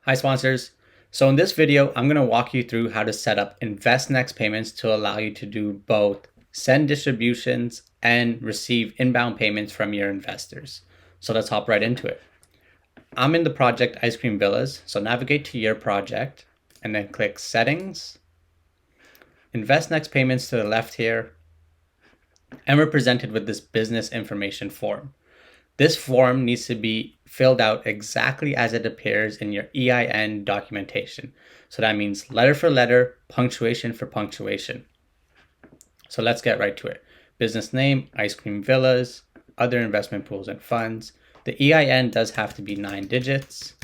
Hi sponsors. So in this video, I'm going to walk you through how to set up InvestNext payments to allow you to do both send distributions and receive inbound payments from your investors. So let's hop right into it. I'm in the project Ice Cream Villas. So navigate to your project and then click Settings, InvestNext payments to the left here. And we're presented with this business information form. This form needs to be filled out exactly as it appears in your EIN documentation. So that means letter for letter, punctuation for punctuation. So let's get right to it. Business name, Ice Cream Villas, other investment pools and funds. The EIN does have to be 9 digits.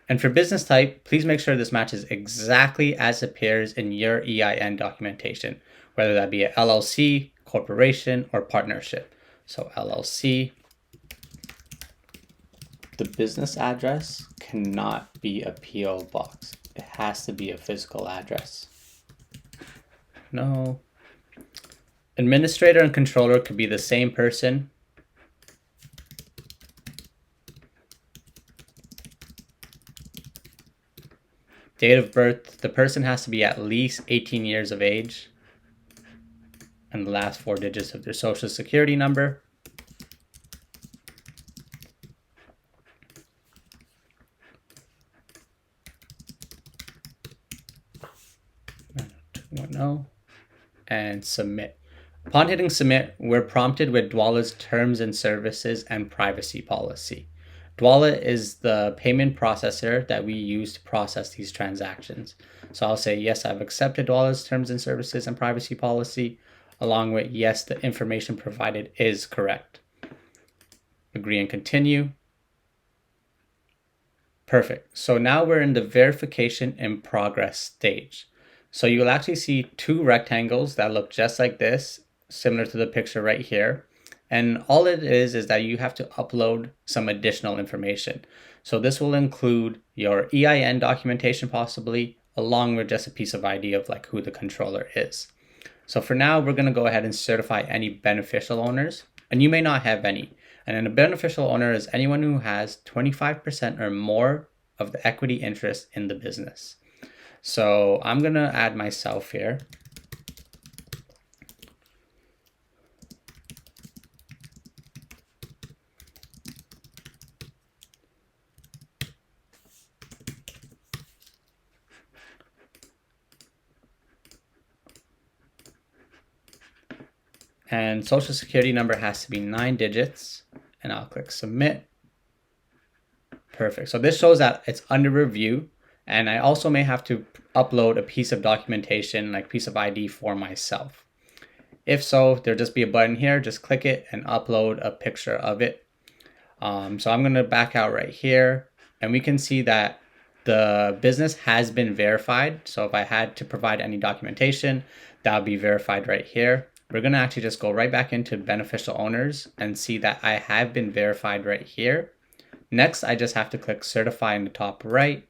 And for business type, please make sure this matches exactly as appears in your EIN documentation, whether that be an LLC, corporation, or partnership. So LLC. The business address cannot be a PO box. It has to be a physical address. No. Administrator and controller could be the same person. Date of birth, the person has to be at least 18 years of age. And the last 4 digits of their social security number. And submit. Upon hitting submit, we're prompted with Dwala's terms and services and privacy policy. Dwala is the payment processor that we use to process these transactions. So I'll say, yes, I've accepted Dwala's terms and services and privacy policy, along with, yes, the information provided is correct. Agree and continue. Perfect. So now we're in the verification in progress stage. So you'll actually see 2 rectangles that look just like this, similar to the picture right here. And all it is that you have to upload some additional information. So this will include your EIN documentation possibly, along with just a piece of ID of like who the controller is. So for now, we're going to go ahead and certify any beneficial owners, and you may not have any. And then a beneficial owner is anyone who has 25% or more of the equity interest in the business. So I'm going to add myself here. And social security number has to be 9 digits. And I'll click submit. Perfect. So this shows that it's under review. And I also may have to upload a piece of documentation, like piece of ID for myself. If so, there'll just be a button here. Just click it and upload a picture of it. So I'm going to back out right here. And we can see that the business has been verified. So if I had to provide any documentation, that'll be verified right here. We're going to actually just go right back into beneficial owners and see that I have been verified right here. Next, I just have to click certify in the top right.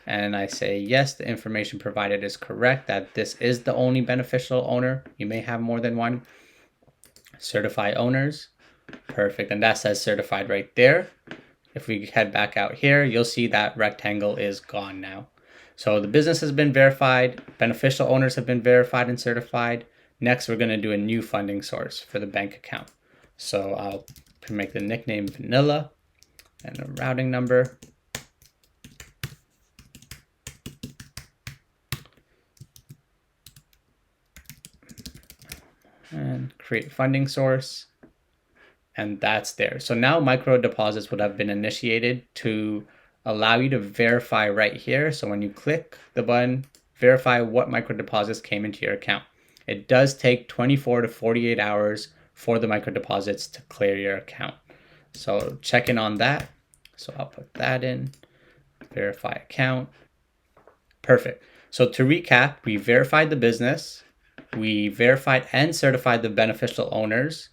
And I say, yes, the information provided is correct, that this is the only beneficial owner. You may have more than one. Certify owners. Perfect. And that says certified right there. If we head back out here, you'll see that rectangle is gone now. So the business has been verified. Beneficial owners have been verified and certified. Next, we're going to do a new funding source for the bank account. So I'll make the nickname Vanilla and a routing number. And create funding source. And that's there. So now micro deposits would have been initiated to allow you to verify right here. So when you click the button, verify what micro deposits came into your account. It does take 24 to 48 hours for the micro deposits to clear your account. So check in on that. So I'll put that in, verify account. Perfect. So to recap, we verified the business, we verified and certified the beneficial owners,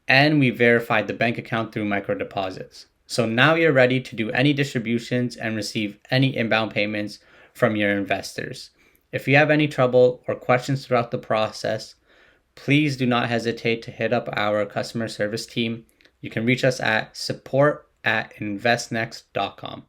and we verified the bank account through micro deposits. So now you're ready to do any distributions and receive any inbound payments from your investors. If you have any trouble or questions throughout the process, please do not hesitate to hit up our customer service team. You can reach us at support@investnext.com.